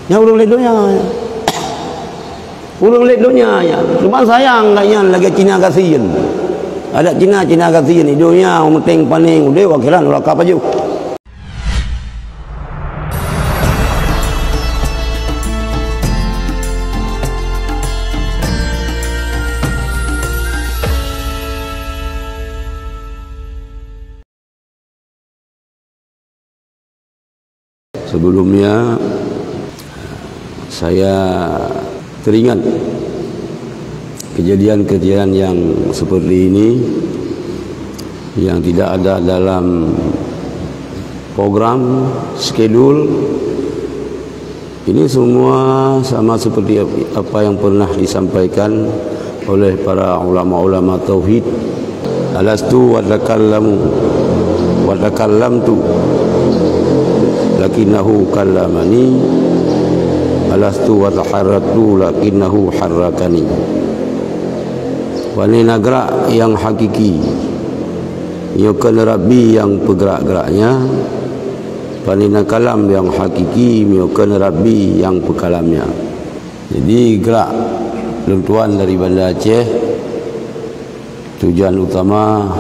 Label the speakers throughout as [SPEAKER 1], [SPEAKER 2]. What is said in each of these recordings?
[SPEAKER 1] Yang urang ledonya. Urang ledonya ya. Cuma sayang kayaknya lagi Cina kasihan. Ada Cina kasihan hidupnya umeteng paning udah wakilan ulah kapaju. Sebelumnya saya teringat kejadian-kejadian yang seperti ini yang tidak ada dalam program, schedule. Ini semua sama seperti apa yang pernah disampaikan oleh para ulama-ulama tauhid. Alastu wa takallamu wa takallamtu lakinnahu kallamani, alastu wa taharraktu lakinnahu harrakani. Wanita gerak yang hakiki, miokan Rabbi yang bergerak-geraknya. Wanita kalam yang hakiki, miokan Rabbi yang pekalamnya. Jadi gerak lentuan dari Banda Aceh, tujuan utama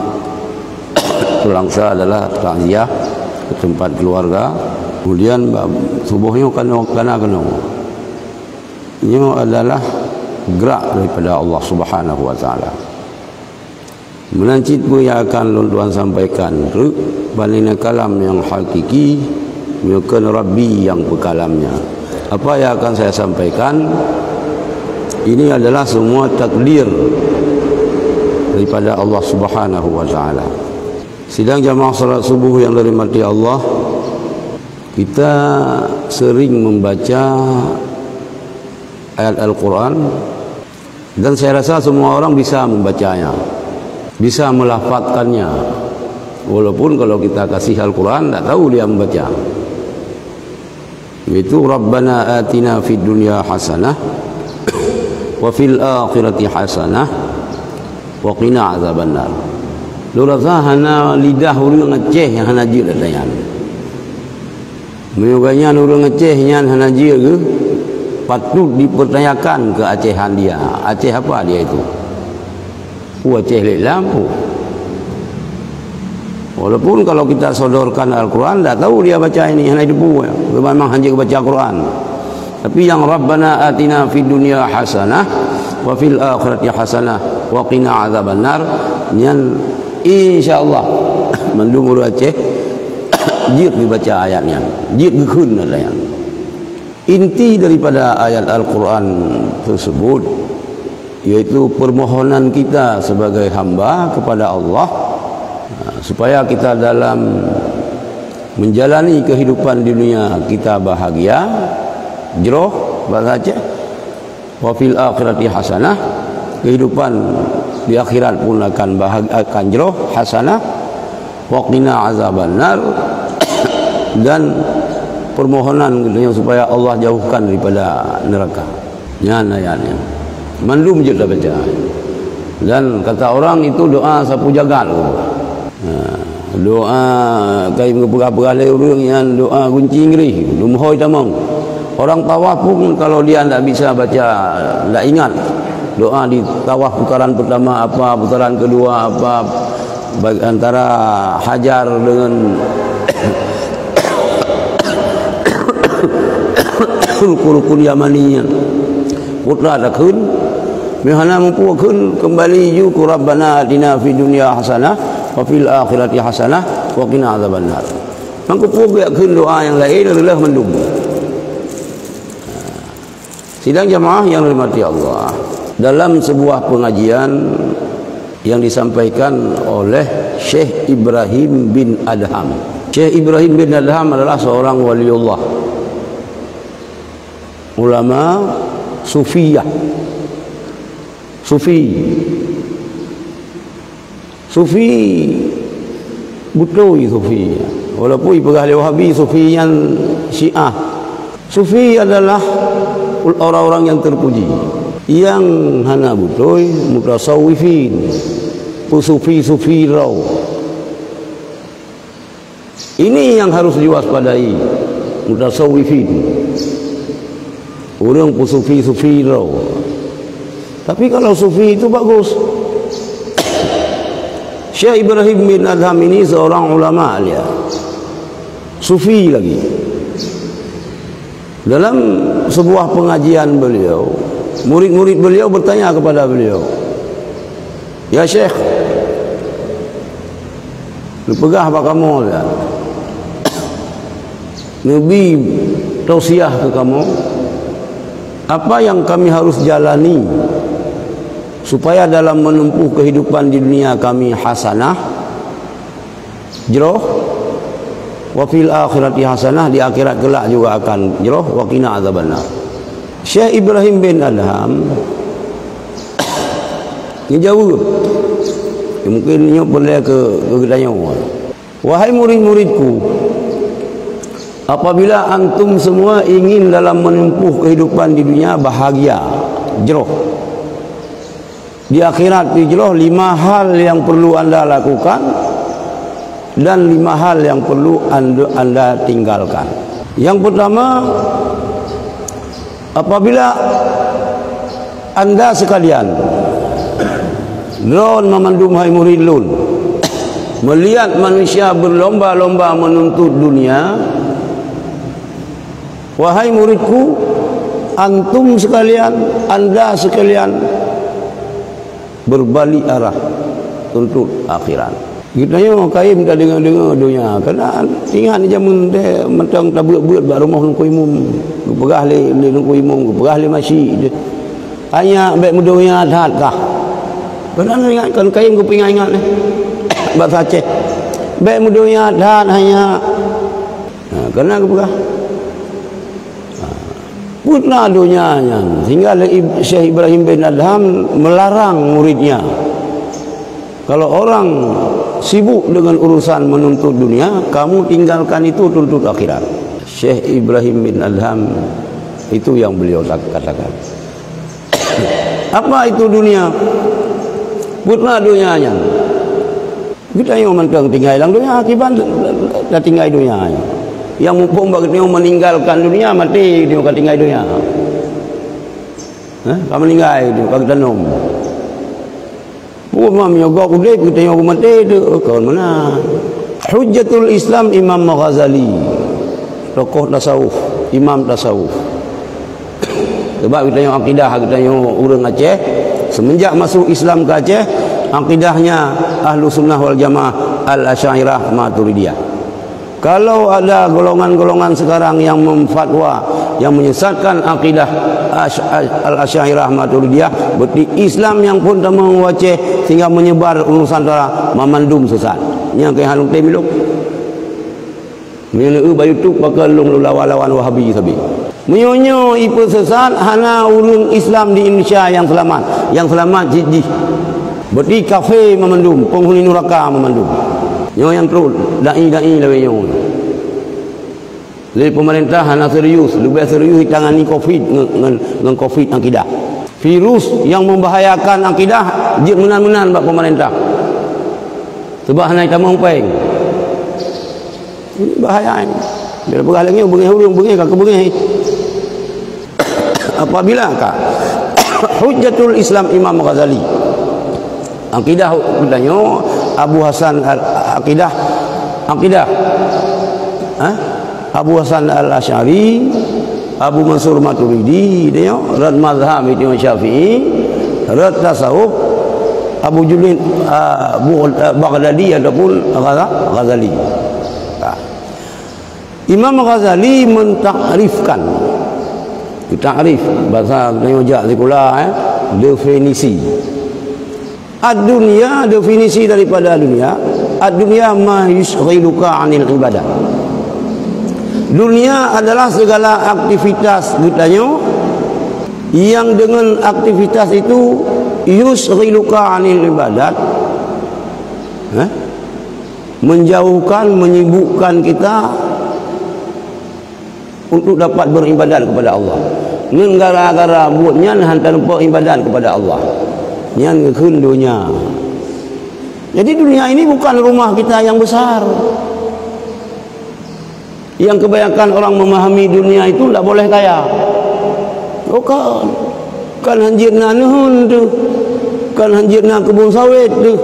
[SPEAKER 1] Tulangsa adalah takziah ke tempat keluarga. Kemudian subuhnya kena ini adalah gerak daripada Allah Subhanahu wa taala. Menancit pun yang akan Tuan sampaikan banina kalam yang hakiki, miokan Rabbi yang berkalamnya. Apa yang akan saya sampaikan ini adalah semua takdir daripada Allah Subhanahu wa taala. Sidang jamaah salat subuh yang dirahmati Allah, kita sering membaca ayat Al-Quran dan saya rasa semua orang bisa membacanya, bisa melafadzkannya, walaupun kalau kita kasih Al-Quran tak tahu dia membaca. Itu Rabbana atina fid dunya hasanah wa fil akhirati hasanah wa qina azabannar. Lurasa hana lidah urang Aceh yang hana jil dayan. Menyoganya orang Acehnya hanaji ke patut dipertanyakan ke Acehan dia. Aceh apa dia itu? Aceh lek lampu. Walaupun kalau kita sodorkan Al-Quran tak tahu dia baca ini hanya debu. Memang hanya baca Quran. Tapi yang Rabbana atina fid dunya hasanah wa fil akhirati hasanah wa qina azabannar, yang insyaallah mendumur Aceh jid dibaca ayatnya, jid gekun ayat. Inti daripada ayat Al-Quran tersebut yaitu permohonan kita sebagai hamba kepada Allah supaya kita dalam menjalani kehidupan dunia kita bahagia, jroh bahasa Aceh, wa fil akhirati hasanah, kehidupan di akhirat pun akan bahagia, akan jroh, hasanah, wa qina azabannar, dan permohonan supaya Allah jauhkan daripada neraka. Yan ayatnya. Mandum je dah baca. Dan kata orang itu doa sapu jagat. Doa kai mengepegah-pegah orang yang doa kunci ngeri, lumhoi tamang. Orang tawaf pun kalau dia tidak bisa baca, tidak ingat doa di tawaf putaran pertama apa, putaran kedua apa, antara hajar dengan rukun Yamaninya putra dah kun mihana mampu kun kembali ju ku Rabbana atina fid dunya hasanah wa fil akhirati hasanah wa qina azabannar. Mangku puga kun doa yang lain adalah mendum. Sidang jamaah yang dirahmati Allah, dalam sebuah pengajian yang disampaikan oleh Syekh Ibrahim bin Adham. Syekh Ibrahim bin Adham adalah seorang waliullah, ulama sufiyah, sufi betul sufi, walaupun pergahli Wahabi sufi yang Syiah. Sufi adalah orang-orang yang terpuji, yang hana betul mutasawwifin, sufi raw. Ini yang harus diwaspadai, mutasawwifin. Orang pun sufi-sufi tau. Tapi kalau sufi itu bagus. Syekh Ibrahim bin Adham ini seorang ulama dia. Sufi lagi. Dalam sebuah pengajian beliau, murid-murid beliau bertanya kepada beliau, "Ya Syekh, lu pegah apa kamu ya? Nabi tausiah ke kamu, apa yang kami harus jalani supaya dalam menempuh kehidupan di dunia kami hasanah, jeroh, wa fil akhirati hasanah, di akhirat kelak juga akan jeroh, wa qina adzabannar." Syekh Ibrahim bin Adham ni jauh. Mungkin ni boleh ke tanya, "Wahai murid-muridku, apabila antum semua ingin dalam menempuh kehidupan di dunia bahagia, jeroh, di akhirat jeroh, 5 hal yang perlu anda lakukan dan 5 hal yang perlu anda tinggalkan. Yang pertama, apabila anda sekalian lon memandum hai murid lun melihat manusia berlomba-lomba menuntut dunia, wahai muridku, antum sekalian, anda sekalian berbalik arah tuntut akhirat. Kita yo kaim tak dengar-dengar dunia, kerana ingat ni jamun dia mentang tak bulat-bulat bak rumah nungku imum, pegah le nungku imum, pegah le masjid. Hanya baik mudonya adat kah? Kerana ingat kan kaim ku ingat ni. Bahasa Aceh. Baik mudonya adat hanya kerana aku pegah. Putna dunianya, sehingga Syekh Ibrahim bin Adham melarang muridnya, kalau orang sibuk dengan urusan menuntut dunia, kamu tinggalkan itu, tuntut akhirat. Syekh Ibrahim bin Adham itu yang beliau katakan. Apa itu dunia? Putna dunianya. Kita yang mentang tinggal dalam dunia, akibat dah tinggal dunia. Yang mumpung bagi dia meninggalkan dunia, mati dia akan tinggal dunia. Kamu meninggal dia akan tanam. Rumah menyogok udip, kita yang mati tu kawan mana? Hujjatul Islam Imam Ghazali, tokoh tasawuf, imam tasawuf. Sebab kita yang akidah, kita yang orang Aceh, semenjak masuk Islam ke Aceh, akidahnya Ahlu Sunnah wal Jamaah Al-Asy'ariyah Maturidiyah. Kalau ada golongan-golongan sekarang yang memfatwa, yang menyesatkan akidah Al-Asy'ariyah Maturidiyah, berarti Islam yang pun tak mewaceh sehingga menyebar Nusantara memandum sesat. Yang ke halung temiluk. Meneu bayu tu bakal long lawan Wahabi sabi. Menyonyo ipu sesat hana ulun Islam di Indonesia yang selamat. Yang selamat jiji. Berarti kafe memandum, penghuni neraka memandum. Yang terus dai-dai lawan yo. Jadi pemerintah hana serius, lebih serius tangani Covid dengan Covid akidah. Virus yang membahayakan akidah jik menan-menan bak pemerintah. Sebab hana kita mengpeng. Ini bahaya ini. Bila berah lagi bengih hurung bengih kak bengih. Apabila kak Hujjatul Islam Imam Ghazali, akidah katanya Abu Hasan akidah Abu Hasan Al-Asy'ari, Abu Mansur Maturidi, dia rad mazhab Imam Syafi'i, rad tasawuf Abu Junaid Baghdadi ataupun Ghazali. Imam Ghazali mentakrifkan, takrif bahasa penjajah sekolah definisi ad-dunya, definisi daripada dunia, ad-dunya ma yushghiluka 'anil ibadah. Dunia adalah segala aktivitas katanya yang dengan aktivitas itu yushghiluka 'anil ibadat, menjauhkan, menyibukkan kita untuk dapat beribadat kepada Allah. Ngan gara-gara buatnya hantar lupa ibadat kepada Allah. Nyan ngekeun dunia. Jadi dunia ini bukan rumah kita yang besar. Yang kebanyakan orang memahami dunia itu tidak boleh kaya. Oh kan hanjirna nuhun tu, kan hanjirna kebun sawit tu,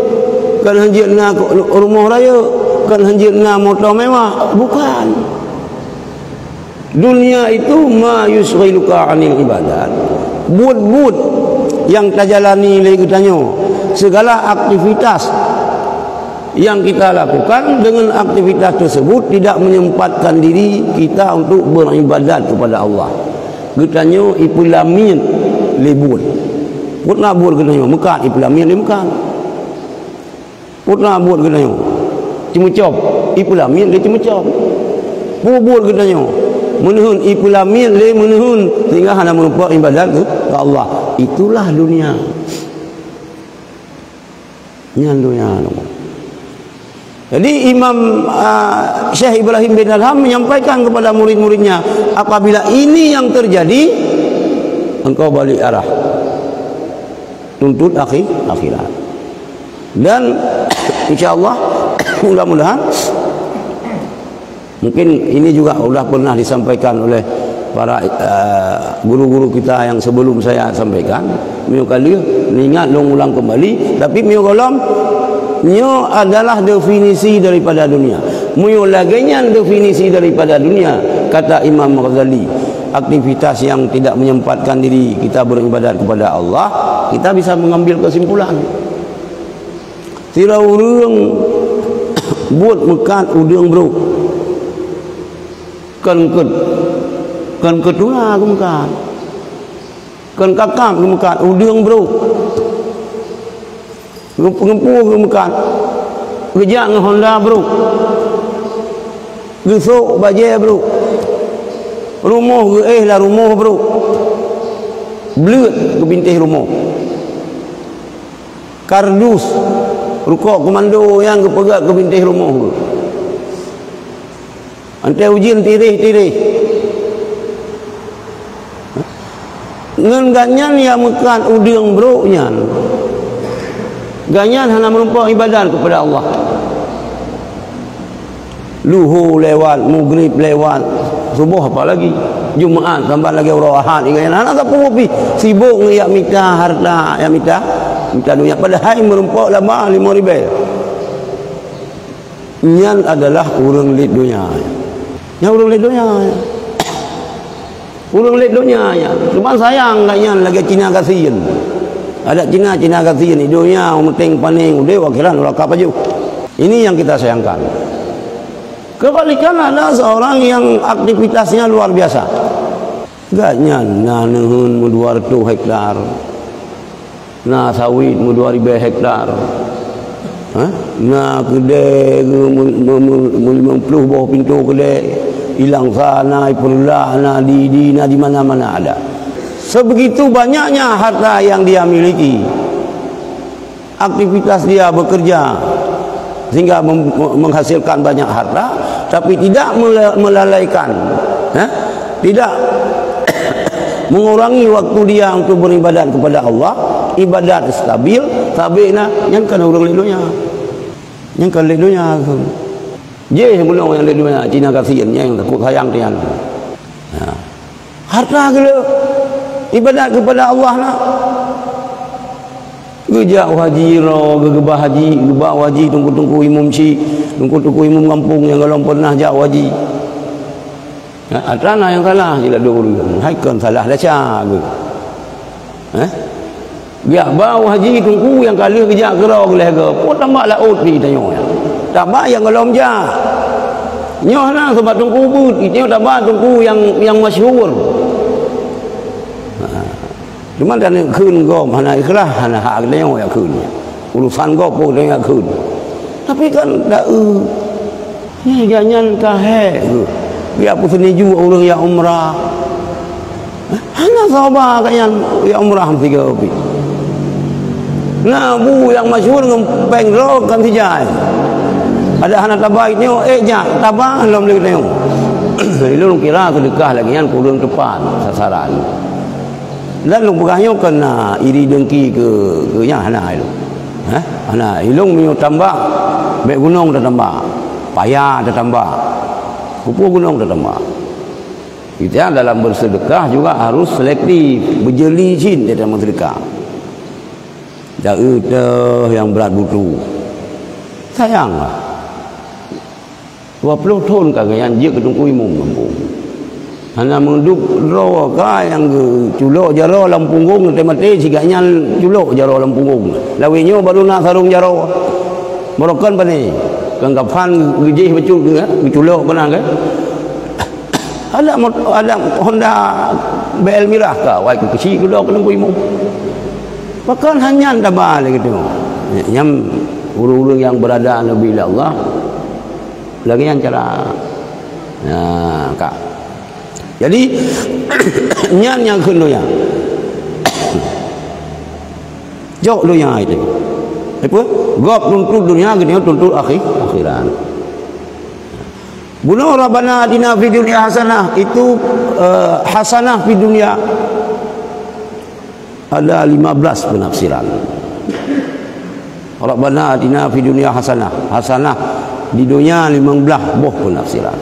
[SPEAKER 1] kan hanjirna rumah raya, kan hanjirna motor mewah. Bukan. Dunia itu ma yusghiluka 'anil ibadat. Buat yang kita jalani lagi tanya, segala aktivitas yang kita lakukan dengan aktivitas tersebut tidak menyempatkan diri kita untuk beribadat kepada Allah. Getanya ipulamin libur. Putna buat getanya mekat ipulamin li mekat. Putna buat getanya cemecop ipulamin li cemecop. Bubur getanya menuhun ipulamin li menuhun sehingga hanya merupakan ibadat ke Allah. Itulah dunia. Nyan dunia. Jadi Imam Syekh Ibrahim bin Adham menyampaikan kepada murid-muridnya, apabila ini yang terjadi, engkau balik arah, tuntut akhirat. Dan insyaAllah mudah-mudahan, mungkin ini juga sudah pernah disampaikan oleh para guru-guru kita yang sebelum saya sampaikan. Mio kali ingat ulang kembali, tapi mio kolom nyo adalah definisi daripada dunia. Mio laginya definisi daripada dunia, kata Imam Ghazali. Aktivitas yang tidak menyempatkan diri kita beribadat kepada Allah, kita bisa mengambil kesimpulan. Tira urang buat mekat udang bro. Kan kedua aku mekat. Kan kakak aku mekat udang bro. Pengempuh ke mekat kerja dengan Honda bro, gesok bajet bro, rumah ke lah rumah bro, belut ke bintih rumah, kardus rukuk komando yang ke pegat ke bintih rumah bro, antai ujian tirih ngan ganyan yang mekat udang bro nyan. Ganyan hanya merupakan ibadat kepada Allah. Luhur lewat, maghrib lewat, subuh apa lagi, Jumaat tambah lagi orang Ahad. Ganyan anak tak perlu sibuk ngiyak minta harta, yang minta dunia. Padahal merupakan lama 5,000. Nyan adalah urang lid dunia. Yang urang lid dunia. Urang lid dunia. Cuma sayang ganyan lagi Cina kasihan. Ada Cina kasihan hidupnya penting paning udah wakilan ulah kapaju. Ini yang kita sayangkan. Kebalikan ada seorang yang aktivitasnya luar biasa. Gaknya nanehun 200 hektar. Nah sawit 2,000 hektar. Nah kedai 50 bawah pintu kedai hilang sana ipullah na di mana-mana ada. Sebegitu banyaknya harta yang dia miliki, aktivitas dia bekerja sehingga menghasilkan banyak harta, tapi tidak melalaikan, tidak mengurangi waktu dia untuk beribadat kepada Allah. Ibadat stabil, tabina yang kan orang ledonya, yang kan ledonya. Je sebelum yang ledonya Cina kasihan yang takut sayang dia. Harta gila. Ibadat kepada Allah nak. Gejak haji ro, gegebah haji, gebah haji tunggu-tunggu imam ci, tunggu-tunggu imam kampung yang kalau pernah jak haji. Atrana yang salah sila dulu. Haikon salah dah ca ke. Biar bau haji tunggu yang kali gejak gerau geleh ke. Pun tambah laut ni tanya. Tambah yang kalau jak. Nyoh lah sebab tunggu but, itu tambah tunggu yang masyhur. Cuma dan kun gom hana ikhlas hana hak dia yang kun urusan gop pun dia kun tapi kan dak ni ganyan kahe biar pun seniju orang yang umrah hana sahabat kan yang umrah mesti ke nah bu yang masyhur ngempeng ro kan sijai ada hana tabai ni ja tabah lom le tengok lu kira sedekah lagi kan kurang tepat sasaran. Lalu berahnya kena iri dengki ke yang hana itu. Hana ilung minyak tambah, baik gunung dah tambah, payah dah tambah, kupu gunung dah tambah. Kita dalam bersedekah juga harus selektif, berjeli cin di dalam sedekah. Tak yang berat butuh. Sayanglah. 20 tahun kagak dia ketungku imum kampung. Hanya menduk draw ka yang culok jaro dalam punggung mati siganya culok jaro dalam punggung. Lawinyo baru nak sarung jaro. Merokan pani. Kanggapan gejih becu ke culok benar ke? Ada Honda BL Mirah ka wai kecil kuda ketungku imum. Bahkan hanya dah balik gitu. Yang urung-urung yang berada Nabi Allah lagi yang cara kak. Jadi nyan yang kedua jauh dunia itu. Apa? Gop tuntut dunia gini tuntut akhirat. Bunuh Rabbana atina fid dunya hasanah itu hasanah fid dunya ada 15 penafsiran. Rabbana atina fid dunya hasanah. Hasanah di dunia 15 buah penafsiran.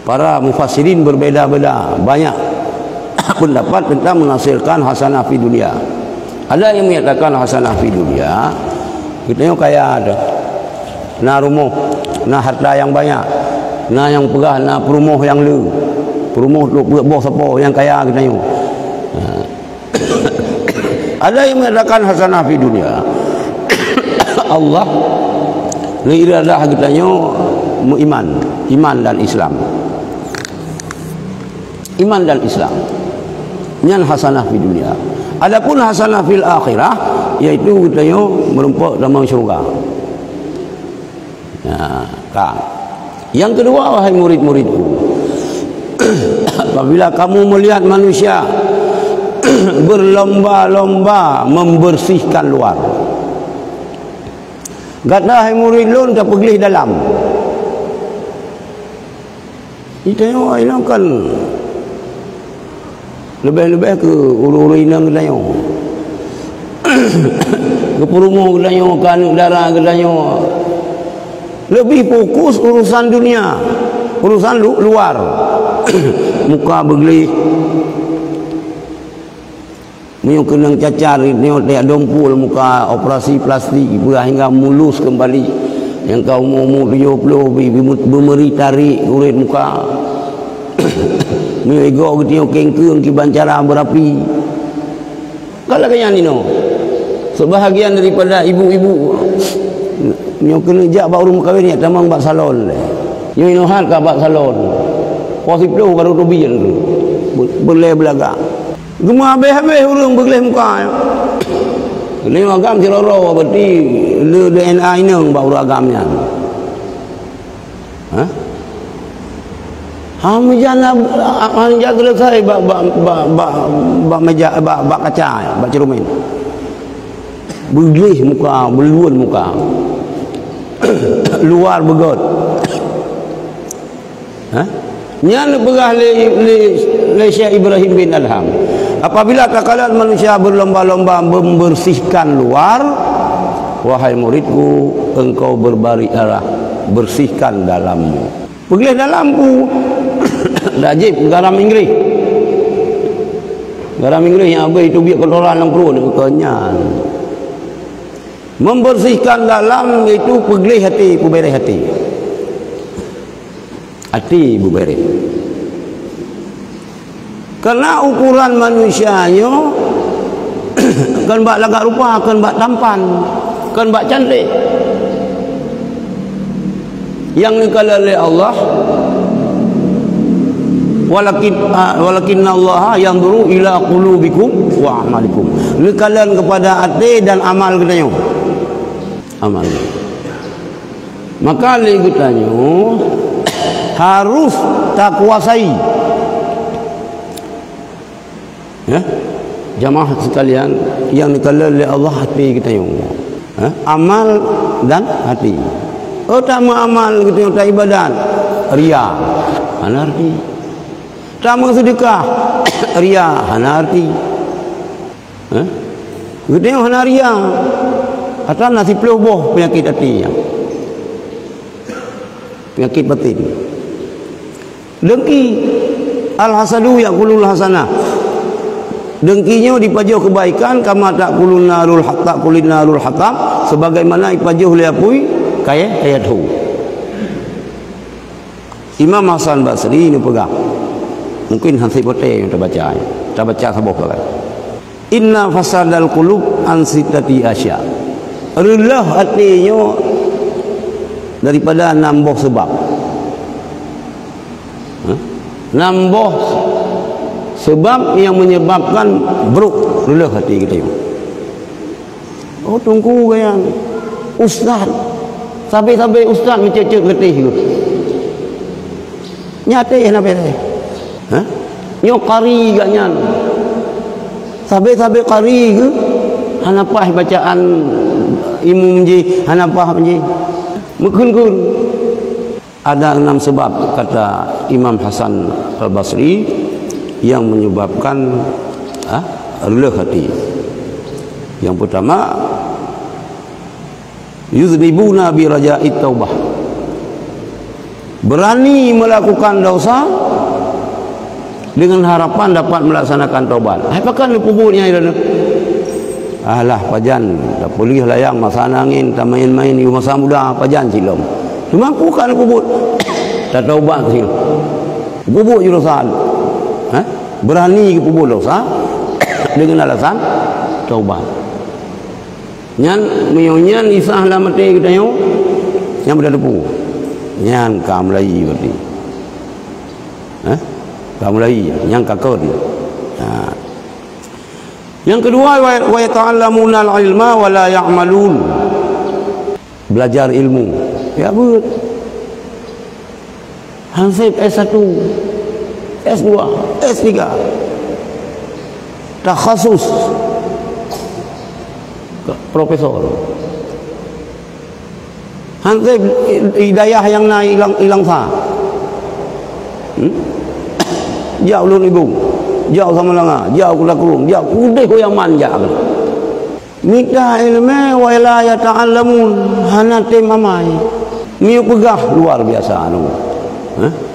[SPEAKER 1] Para mufassirin berbeda-beda, banyak pendapat tentang menafsirkan hasanah fid dunya. Ada yang menyatakan hasanah fid dunya kita kaya ada. Na rumah, na harta yang banyak, na yang pegah, na perumah yang lu. Perumah tu buah siapa yang kaya kita ni. Ada yang mengatakan hasanah fi dunia. Allah li iradah kitanya iman dan Islam. Iman dan Islam. Nyan hasanah fi dunia. Adapun hasanah fil akhirah iaitu kitanya merempak dalam syurga. Kak. Yang kedua, wahai murid-muridku, apabila kamu melihat manusia berlomba-lomba membersihkan luar, kata hai murid lun tak pergi dalam. Kita yang kan lebih-lebih ke ulu-ulu inang katanya. Ke perumah katanya, ke anak darah katanya. Lebih fokus urusan dunia, urusan luar. Muka bergelih, Mio kena cacar, nio tiak dompul muka operasi plastik hingga mulus kembali. Yang kau umur 70 bermeri tarik kulit muka. Mio ego ketio kengkeng ki bancara berapi. Kalau kaya nino, sebahagian daripada ibu-ibu nyo kena jak bak rumah kahwin ni tamang bak salon. Nyo inohan ka bak salon. Posip lu baru rubian tu. Boleh belagak. Gemah habis-habis urang bergelih muka. Ni agam siloro berarti le DNA inang bak urang agamnya. Ha? Hamjana anja selesai bak meja bak kaca, bak cermin. Bergelih muka, berluan muka. Luar begot. Nyan pegah le Syekh Ibrahim bin Adham. Apabila kalian manusia berlomba-lomba membersihkan luar, wahai muridku, engkau berbalik arah, bersihkan dalammu. Pergi dalamku. Dajib garam Inggris. Garam Inggris yang habis itu biar kotoran dalam perut kenyang. Membersihkan dalam itu pergelih hati, pubereh hati. Hati pubereh. Karena ukuran manusianya kan bak lagak rupa, kan bak tampan, kan bak cantik. Yang dikala oleh Allah, walakin Allah yanzuru ila qulubikum wa a'malikum. Dikala kepada hati dan amal katanya. Amal. Maka ligutanya harus tak kuasai. Ya? Jamaah sekalian yang dikala oleh Allah hati kita yang amal dan hati. Utama amal kita yang tak ibadat ria, anarki. Utama sedekah ria, anarki. Kita yang ria. Atau nasi peluh penyakit hati, penyakit batin. Dengki. Al-hasadu yaqulul hasanah. Dengkinya dipajuh kebaikan, kama taqulun narul hatta qulin narul hatab, sebagaimana ipajuh liapui kaya tu. Imam Hasan Basri ini pegang. Mungkin hansi pote yang terbaca. Terbaca sabuk lagi. Inna fasadal qulub an sittati asya. Relah hatinya daripada nambah sebab. Nambah sebab yang menyebabkan buruk relah hati kita. Oh tunggu gaya ustaz. Sampai ustaz mencecek getih tu. Nyata nak beres. Ha? Nyo qari gaknya. Sampai qari ke hanapah bacaan imam ji, hanapah ji. Mekun-kun. Ada 6 sebab kata Imam Hasan Al-Basri yang menyebabkan relah hati. Yang pertama, yuznibuna bi raja'i taubah. Berani melakukan dosa dengan harapan dapat melaksanakan taubat. Apakah pupuknya itu? Alah pajan, dah pulih layang masa angin, tak main-main di masa muda pajan silom. Cuma bukan pupuk. Tak taubat sih. Pupuk jurusan. Berani ke pupuk dosa dengan alasan taubat. Nyan menyonyan isah lah mati kita yo yang berdepu. Nyan kam lai berarti. Kam lai yang kakor dia. Yang kedua, wa yata'allamuna al-ilma wa la ya'malun. Belajar ilmu. Ya betul. Hansip S1, S2, S3. Takhasus. Profesor. Hansip hidayah yang naik hilang sah. Jauh ulun ibu. Jauh sama langa, jauh kula kurung, jauh udeh ko yang manja. Minta ilmu wa la yata'allamun hanate mamai. Miu pegah luar biasa anu.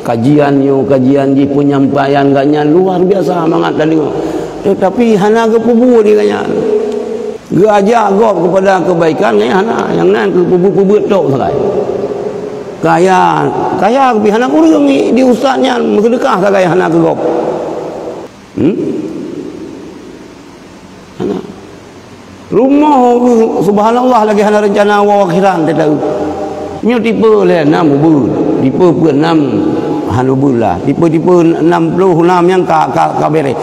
[SPEAKER 1] Kajian ji penyampaian gaknya luar biasa mangat tadi. Tetapi hana ke pubu ni gaknya. Ge ajak gop kepada kebaikan ni hana yang nan ke pubu-pubu tok sakai. Kaya ke hana kurang di ustaznya sedekah sakai hana ke gop. Rumah subhanallah lagi hana rencana wa akhiran tak tahu. Nyo tipe le 6 ubur, tipe pun 6 hanubul lah. Tipe 66 yang ka bere.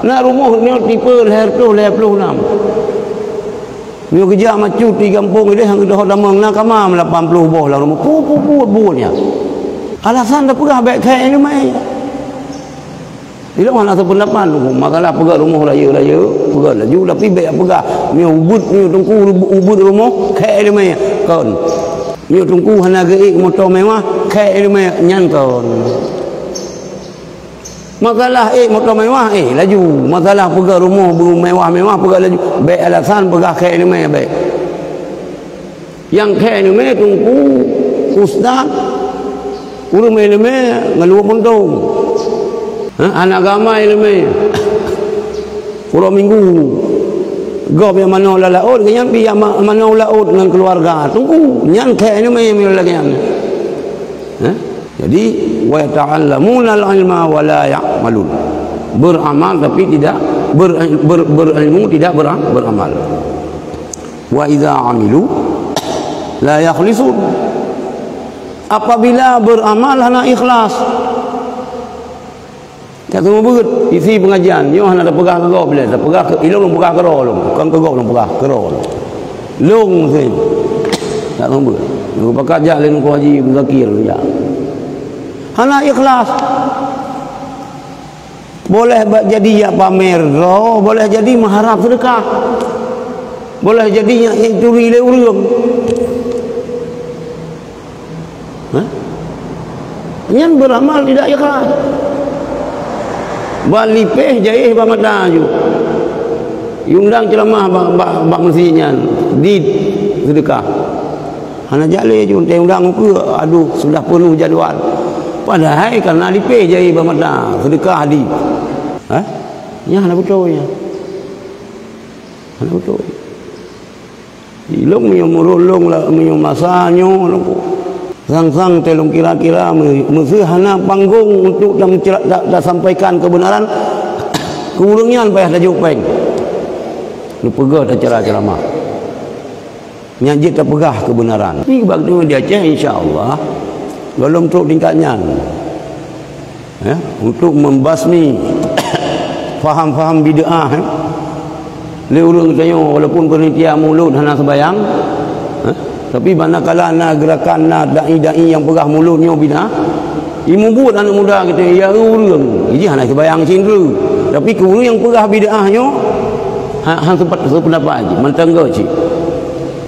[SPEAKER 1] Nak rumah nyo tipe leher tu 56. Nyo kerja macu di kampung dia hang dah damang nak kamam 80 boh lah rumah. Pu-pu-pu-nya. Alasan dah pegah baik kai ni mai. Tidak mana sependapat masalah pegang rumah raya pegang laju tapi baik pegang ni ubud ni tungku ubud rumah kai dia mai kon ni tungku hana geik motor mewah kai dia mai nyan kon masalah motor mewah laju masalah pegang rumah mewah pegang laju baik alasan pegang kai dia mai baik yang kai dia mai tungku ustaz urang mai ngalu puntung. Anak agama ilmu puluh minggu gop yang mana laut kenyan pi yang mana laut dengan keluarga tunggu nyan kae ni mai lagi yang jadi wa ta'allamuna al-ilma wa la ya'malun beramal tapi tidak berilmu tidak beramal wa idza amilu la yakhlisun apabila beramal hana ikhlas. Tak semua begut isi pengajian nyo hana ada pegah ke gop bila tak pegah ke ilung pegah ke ro bukan ke gop pegah ke ro lung sini tak semua begut pakat jak lain ku haji zakir ya hana ikhlas boleh jadi ya pamer ro boleh jadi mengharap sedekah boleh jadi yang curi le urang nyan beramal tidak ikhlas balipeh jaih ba mata ju yundang ceramah bak mesinya di sedekah hana jale ju teh undang ke aduh sudah penuh jadual Padahal karena dipeh jai bamata sedekah di. Nya hana betul nya. Hana betul. Ilung mi murulung la mi masanyo longko. Sang-sang telung kira-kira mesti hana panggung untuk dah sampaikan kebenaran. Kurungnya payah dah jupeng. Lu pegah dah cara ceramah. Nyajit dah pegah kebenaran. Ni bakti di Aceh insya-Allah belum untuk tingkatnya. Untuk membasmi faham-faham bid'ah. Le urang tanya walaupun penitia mulut hana sembayang, tapi manakala na gerakan na dai-dai yang pegah mulutnya bid'ah, imubut anak muda kita ya urang,iji hana sembayang cindru. Tapi kurang yang pegah bid'ahnya hang sempat sependapat aja, mentangga cik.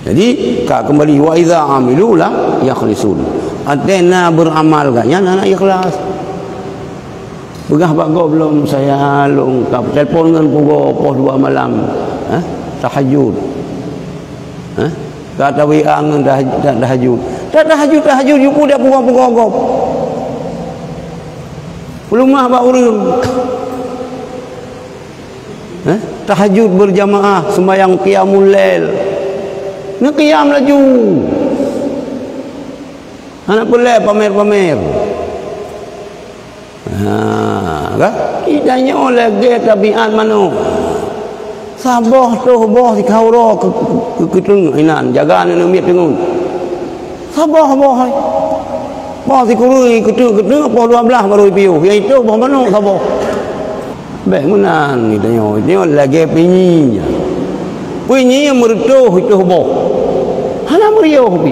[SPEAKER 1] Jadi kak kembali wa iza amilu la yakhlisun. Atena beramal gaknya anak ikhlas. Pegah bago belum saya lengkap telefon dengan pukul pos 2 malam. Tahajud. Kata WA dengan tahajud. Tak tahajud you dia pukul-pukul. Belum mah ba urang. Tahajud berjamaah sembahyang qiyamul lail. Nak qiyam laju. Anak pelai pamer-pamer. Kan? Idanya oleh ge tabiat mano. Sabah tu boh si kauro ke tung inan jaga anu miet tengun. Sabah boh. Boh si kurui ketu apa 12 baru piu. Yang itu boh mano sabah. Baik menan idanya lagi pinyinya. Pinyi yang mertuh itu boh. Hana meriau pi.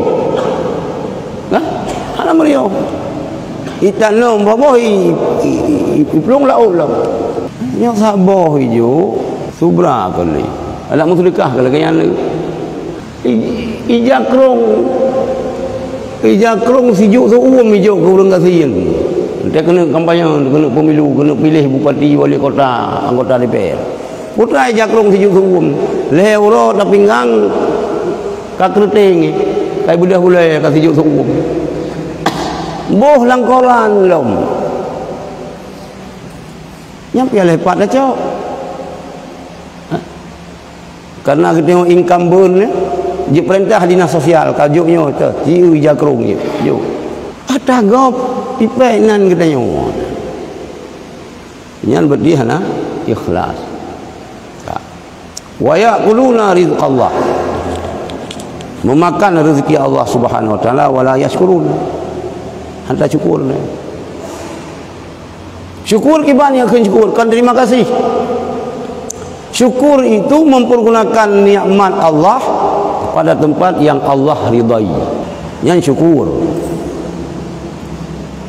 [SPEAKER 1] Hana meriau. Itan nom boh plong laut lah. Yang sabah hijau subra kali. Anak muslimkah kalau kayan ijakrong sijuk tu hijau ke urang kasian. Dia kena kampanye, kena pemilu, kena pilih bupati, wali kota, anggota DPR. Putra ijakrong sijuk tu lehoro tak pinggang kakreting kai budah hulai ka sijuk tu boh langkoran lom nyampe lepat dah cok. Karena kita tengok income burn je perintah dinas sosial kajuknya tu jiu jakrung je jo ada gop ipai nan kita tengok nyan berdi hana ikhlas wa yaquluna rizqallah memakan rezeki Allah Subhanahu wa taala wala yashkurun anta syukur syukur kiban yang akan syukur kan terima kasih. Syukur itu mempergunakan nikmat Allah pada tempat yang Allah ridai. Yang syukur.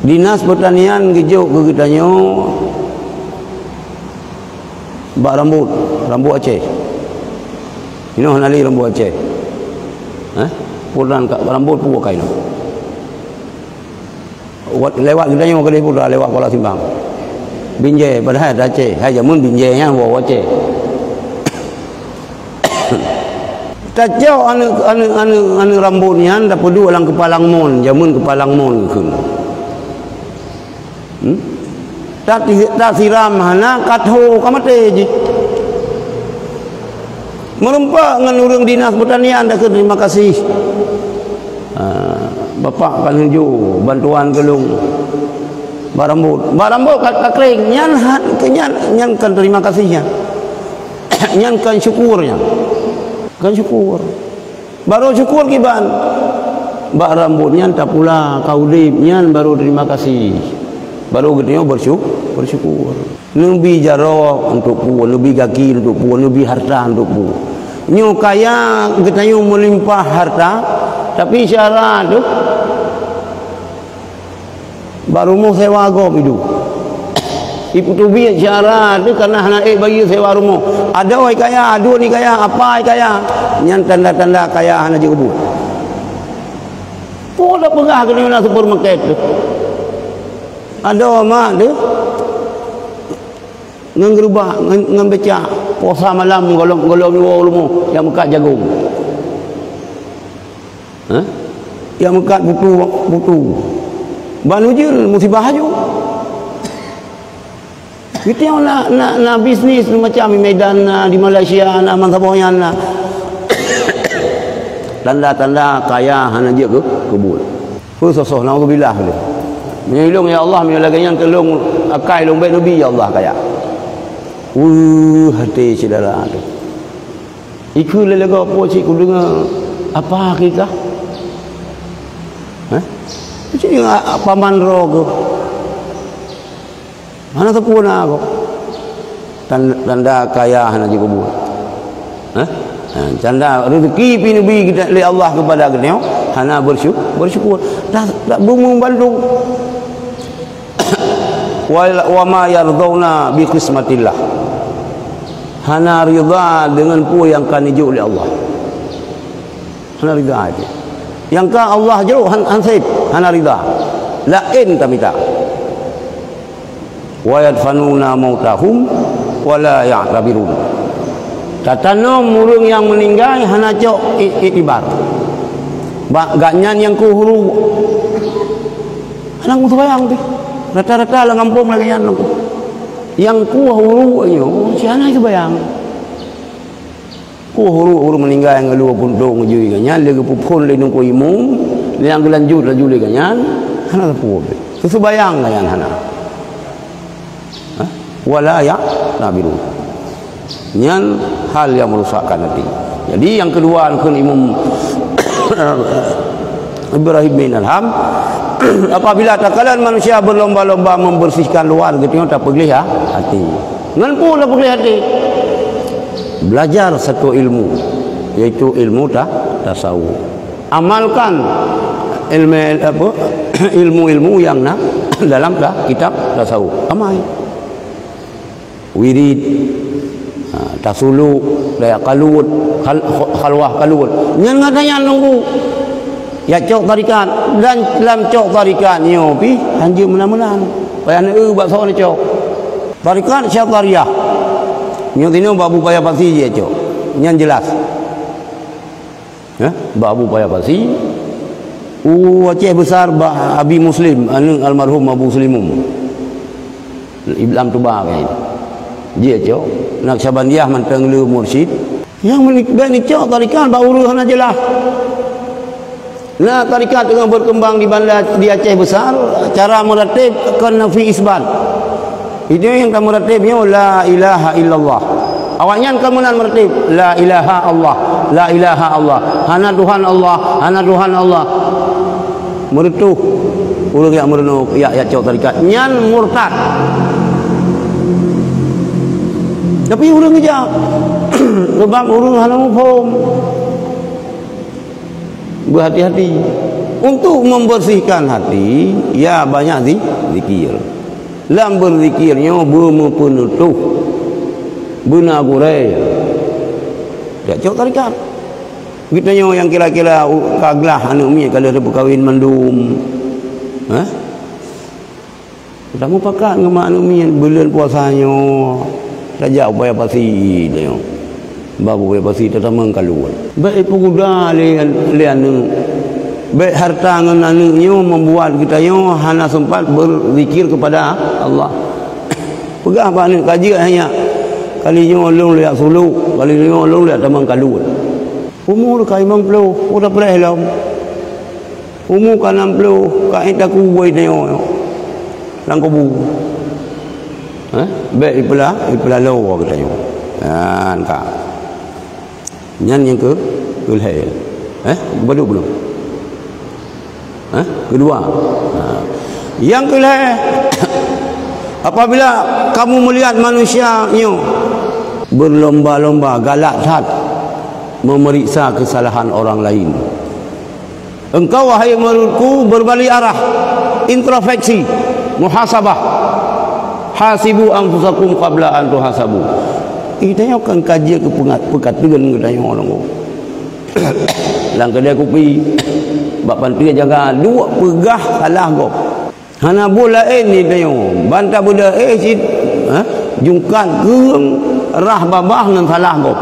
[SPEAKER 1] Dinas pertanian gejuk ke kitanya bak rambut Aceh. Ini nali rambut Aceh. Puran kat rambut pun kain. Lewat kitanya ke dia pura lewat Kuala Simbang. Binjai padahal Aceh. Hai jamun binjainya bawa Aceh. Tajau anu rambutnya anda perlu orang kepalang mon jamun kepalang mon ke tak siram hana katho kamate ji merempak dengan urang dinas pertanian dah terima kasih bapak kan hiju bantuan gelung barambut kat kering nyan kan terima kasihnya nyan kan syukurnya kan syukur baru syukur kiban bak rambutnya tak pula kaulibnya baru terima kasih baru getnya bersyukur lebih jarok untuk pu lebih kaki untuk pu lebih harta untuk pu nyu kaya getnya melimpah harta tapi syarat tu baru mau sewa gop itu ibu tu biar syarat tu karena anak bagi sewa rumah ada orang kaya ada ni kaya apa kaya yang tanda-tanda kaya anak je kebut pun dah pegah ke mana supermarket tu ada mak tu ngerubah ngembeca puasa malam golong luar rumah yang mekat jagung yang mekat butu banujil musibah haju. Kita yang nak bisnis macam di Medan, di Malaysia, nak mantaboyan, tanda-tanda kaya hana je ke kebul. Khusus naudzubillah dia. Menyilung ya Allah, menyilaganya kelung akai long baik nabi ya Allah kaya. Hati saudara tu. Iku lelaga apa cik ku dengar apa kita? Cik paman ro ke? Mana sempurna aku? Tanda kaya hana je kubur. Tanda rezeki pinubi kita oleh Allah kepada kita hana bersyukur. Tak bumung bandung. Wa ma yarduna bi qismatillah. Hana ridha dengan apa yang kan dijuk oleh Allah. Hana ridha aja. Yang kan Allah jauh hansib hana ridha. Lain tak minta. Wa yadfanuna mautahum wa la ya'tabirun. Tatanum murung yang meninggal hana cok iktibar. Ganyan yang kuhuru. Hana bayang tu. Rata-rata lah ngampung lagi yang aku. Yang kuhuru ayo si hana itu bayang. Kuhuru meninggal yang lu puntung jui ganyan lagi pupun le nungku imum yang gelanjut laju le ganyan hana tapu. Itu bayang ganyan hana. Wala ya nabiru. Nyan hal yang merusakkan hati. Jadi yang kedua kan Imam Ibrahim bin Adham, apabila takalan manusia berlomba-lomba membersihkan luar gitu tak pergi ya hati. Ngan pula pergi hati. Belajar satu ilmu yaitu ilmu tasawuf. Amalkan ilmu-ilmu yang dalam kitab tasawuf. Amal. Wirid, tasulu, daya kalut, khalwah kalut. Yang ngatanya nunggu. Ya cok tarikan dan dalam cok tarikan nyo pi hanju menamunan. Bayana bakso ni cok. Tarikan syariyah. Nyo tino babu paya pasi je cok. Nyan jelas. Babu paya pasi. Aceh besar Abi Muslim anu almarhum Abu Muslimum. Iblam Tuba kayak ini. Dia cok Naqsyabandiyah manteng lu mursyid yang menikah ni cok tarikan bauru hana jelas. Nah tarikat dengan berkembang di bandar di Aceh besar, cara meratib kena fi isbat. Itu yang kamu meratibnya la ilaha illallah. Awaknya kamu nan meratib la ilaha Allah, la ilaha Allah. Hana Tuhan Allah, hana Tuhan Allah. Meretuh urang yang merenung ya cok tarikat nyan murtad. Tapi urang aja sebab urang hana mufhum. Berhati-hati untuk membersihkan hati ya banyak zikir. Dalam berzikirnya bermepenutuh benar gurai. Tak cok tarikat. Kitanya yang kira-kira kaglah anak mi kalau ada berkahwin mandum. Tak mau pakat dengan anak mi bulan puasanya. Saja upaya pasti dia. Babu upaya pasti tetamang kaluan. Baik pemuda lian baik harta dengan anaknya membuat kita yo hana sempat berzikir kepada Allah. Pegah apa ni kaji hanya kali nyo long liat sulu, kali nyo long liat tamang kaluan. Umur ka 50, udah pernah lam. Umur ka 60, ka ita kuwai nyo. Lang kubu. Baik ipelah lawa kita yo. Kan ka. Nyan yang ke ulhil. Belum belum. Kedua. Yang kedua, apabila kamu melihat manusia nyo berlomba-lomba galak hat memeriksa kesalahan orang lain, engkau wahai muridku berbalik arah, introspeksi, muhasabah. Hasibu anfusakum qabla an tuhasabu. Kita yang akan kaji ke pekatuan kita yang orang. Lang kedai kopi bapan dia jaga dua pegah salah gop. Hana bola ni dia bantah budak si jungkan geung rah babah nan salah gop.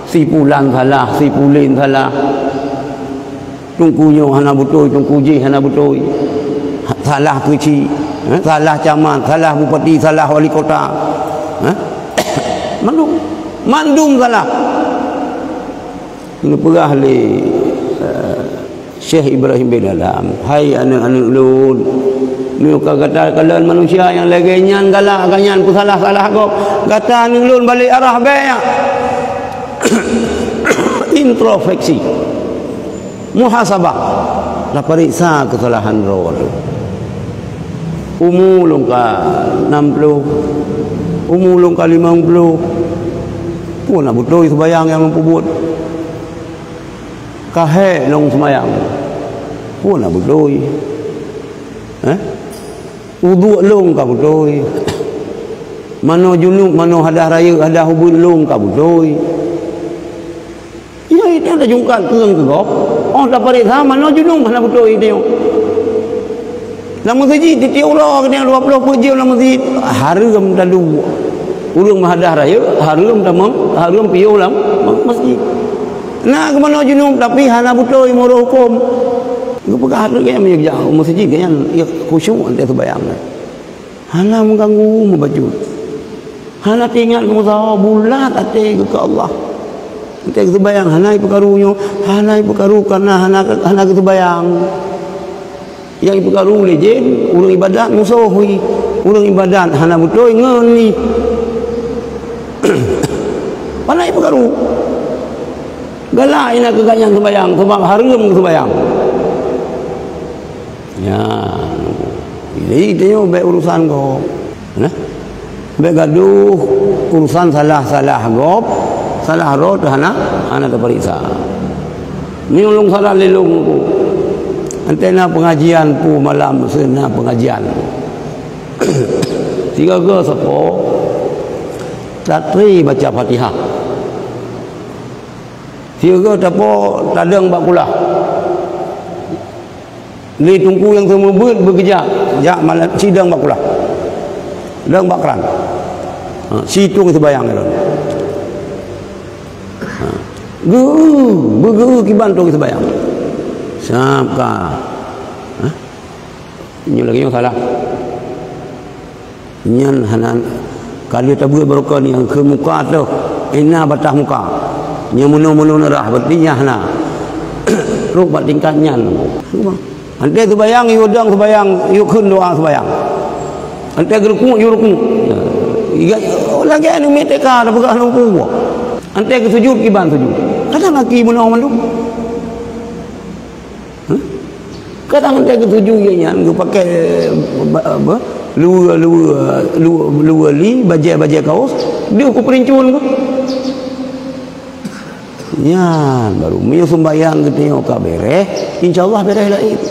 [SPEAKER 1] Si pulan salah, si pulin salah. Tungkunyo hana betul, tungku je hana betul. salah kecil, salah camat, salah bupati, salah wali kota, mandum salah. Ini pegah le Syekh Ibrahim bin Adham, hai anak-anak ulun, ni kata kalian manusia yang lagi nyan galak kanyan ku salah-salah kau, kata anak ulun balik arah baik. Introspeksi, muhasabah, lah periksa kesalahan roh tu. Umur ka 60, umur ka 50, pun nak betul sembahyang yang mempunyai kahek long sembahyang pun nak betul, uduk long ka betul, mana junub mana hadah raya hadah hubun long ka betul. Ya itu ada jungkat kerang ke kau. Oh tak periksa mana junub mana betul itu. Dalam masjid tiap orang kena 20 pejam dalam masjid. Haram dalu. Urang mahadah raya haram tamam, haram piau dalam masjid. Nah ke mana junub tapi hana betul murah hukum. Ku pegah tu kan menjaga masjid kan ya khusyuk ante sembahyang. Hana mengganggu membaju. Hana tinggal ke musawah bulat ate ke Allah. Kita kebayang hanai perkarunyo, hanai perkaru karena hana kebayang. Yang perkaru lejen, urang ibadat musuhi, urang ibadat hana betul ngeni. Panai perkaru. Galak ina keganyang kebayang, sebab haram kebayang. Ya. Jadi dia baik urusan kau. Nah. Baik gaduh urusan salah-salah gop. Salah roh tu anak terperiksa. Ni ulung salah lelung ku. Antena pengajian pu malam sena pengajian. Tiga ke sepo tatri baca Fatihah. Tiga ke tapo tadang bakulah. Ni tungku yang semua berkejak, jak malam sidang bakulah. Dang bakran. Situng sebayang tu. Guru kiban tu sebayang. Siapa? Ini lagi yang salah. Nyan hanan kali tabur barokah ni yang ke muka tu. Ina batah muka. Nya munu-munu nerah bertinya hana. Ruk bat tingkat nyan. Ante sebayang yu dang sebayang yu kun doa sebayang. Ante geruku yu ruku. Lagi anu meteka dah pegah nungku. Ante ke sujud kiban sujud. Kadang laki menang mandu. Kadang ante ke sujud nya ngu pakai apa? Luar li bajai kaos. Dia ku perincun ku. Ya, baru mi sembayang ke tengok ka bereh, insyaallah bereh lah itu.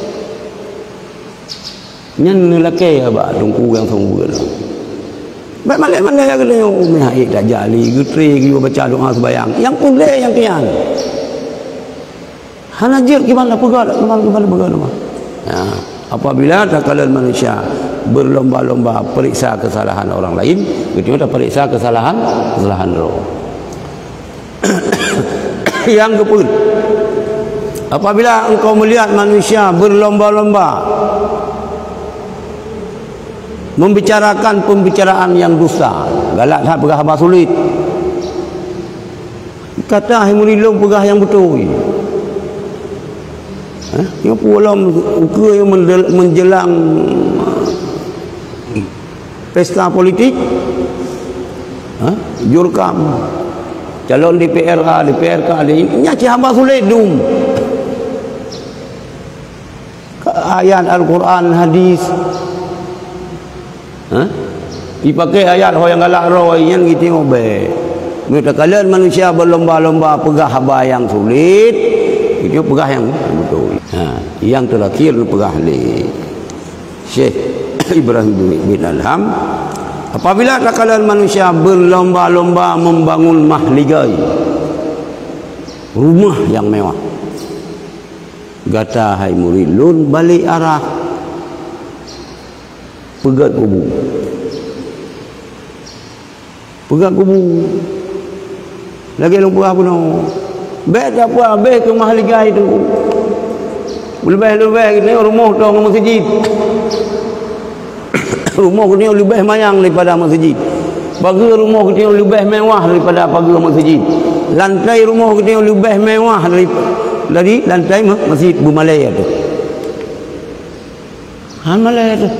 [SPEAKER 1] Nyan lelaki ba tungku yang sungguh. Baik malai-malai ke tengok umi haik dah jali, getri ke baca doa sembayang. Yang kulai yang kian. Hanajir gimana pegat, gimana pegat mah. Ya, apabila takalan manusia berlomba-lomba periksa kesalahan orang lain, itu dah periksa kesalahan roh. Yang kepun, apabila engkau melihat manusia berlomba-lomba membicarakan pembicaraan yang dusta, galak tak pegah bahasa sulit, kata himulilum pegah yang betul. Yang pulang ukur yang menjelang pesta politik, jurkam calon DPRA, DPRK ini nyaci hamba sulit dum. Ayat Al-Quran, hadis. Dipakai ayat yang galak roh yang gitu obe. Mereka kalian manusia berlomba-lomba pegah haba yang sulit, itu pegah yang betul. Yang terakhir pegah li Syekh Ibrahim bin Adham. Apabila takalan manusia berlomba-lomba membangun mahligai, rumah yang mewah, gata hai muridun balik arah pegat kubu, lagi lupa apa no, beda apa ke mahligai tu, lebih ni rumah tu masjid, Rumah kita lebih mayang daripada masjid. Pagar rumah kita lebih mewah daripada pagar masjid. Lantai rumah kita lebih mewah dari lantai masjid Bumalaya tu. Malaya tu.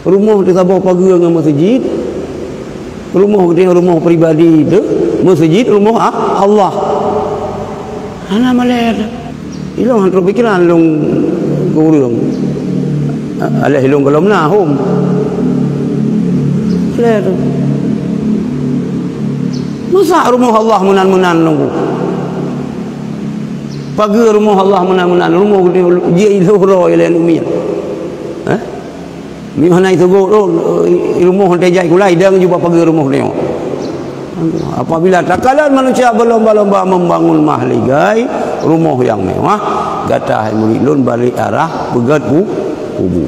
[SPEAKER 1] Rumah kita bawa pagar dengan masjid. Rumah kita rumah peribadi tu, masjid rumah Allah. Malaya tu. Ilong hantar pikiran long kurang. Alah ilong kalau menahum. Tu. Masa rumah Allah menan-menan nunggu. Pagar rumah Allah menan-menan rumah dia iluhra ilain umiyah. Mi hanai tu rumah tejai kulai dah jumpa pagar rumah dia. Apabila takalan manusia berlomba-lomba membangun mahligai rumah yang mewah, gatah muridun balik arah pegat kubu.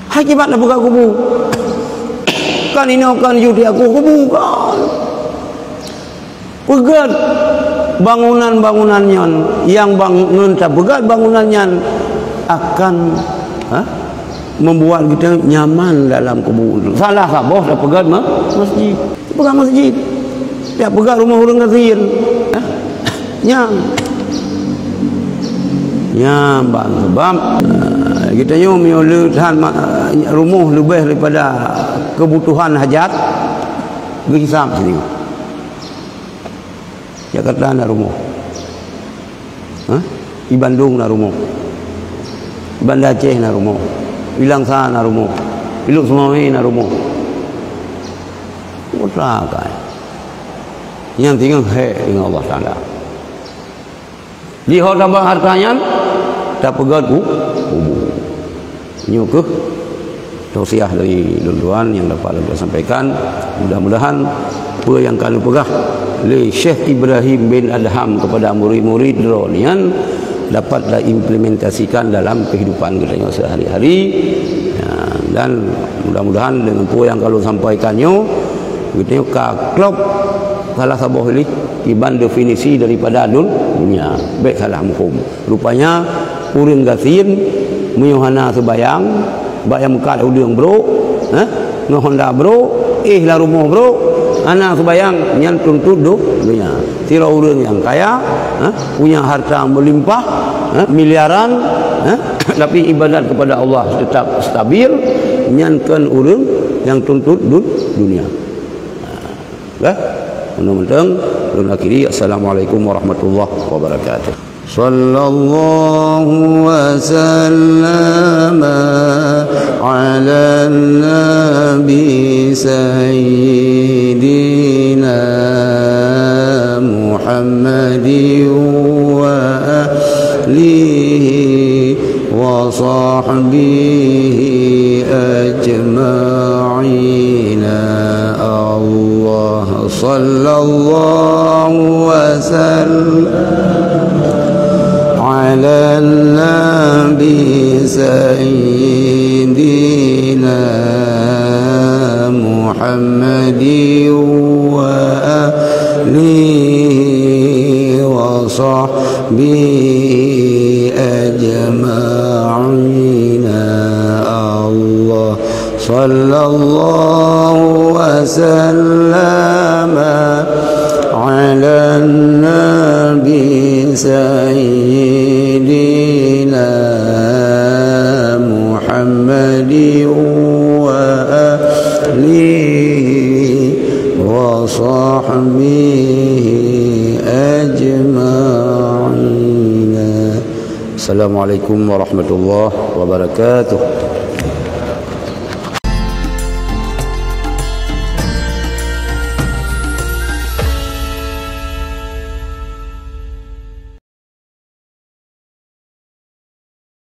[SPEAKER 1] Hakimat nak pegat kubu. Kan ini akan judi aku kubu kan. Pegat bangunan-bangunannya yang bangun tak pegat bangunannya akan membuat kita nyaman dalam kubu itu. Salah saboh dah pegat masjid. Pegat masjid. Ya pegat rumah orang kasihan. Nyambang sebab kita nyum tahan rumah lebih daripada kebutuhan hajat berhisap sini. Jakarta nak rumah. Di Bandung nak rumah. Banda Aceh nak rumah. Bilang sana nak rumah. Iluk Semawi nak rumah. Mutakai. Yang tinggal dengan Allah Taala. Lihat tambah hartanya tak pegat kubu. Nyukuh tausiah dari tuan-tuan yang dapat kita sampaikan. Mudah-mudahan apa yang kami pegah oleh Syekh Ibrahim bin Adham kepada murid-murid dronian dapatlah implementasikan dalam kehidupan kita sehari-hari. Dan mudah-mudahan dengan apa yang kalau sampaikannya kita kaklop salah sabah ini iban definisi daripada dunia baik salah mukum. Rupanya urang gasin menyuhana sebayang bayang muka udang bro, ngehonda bro, lah rumah bro, anak sebayang nyan tuntut dunia. Tira urang yang kaya, punya harta melimpah, miliaran, tapi ibadat kepada Allah tetap stabil, nyankan urang yang tuntut dunia. Mudah-mudahan belum akhiri. Assalamualaikum warahmatullahi wabarakatuh. Sallallahu wasallam ala nabi sayyidina Muhammadin wa alihi wa sahbihi ajma'in. Allah sallallahu wasallam ala nabi sayyidina Muhammadin wa alihi wa sahbihi ajma'in. Allah sallallahu wasallam ala nabi sayyidina Muhammadin wa alihi wa sahbihi ajma'in. Assalamualaikum warahmatullahi wabarakatuh.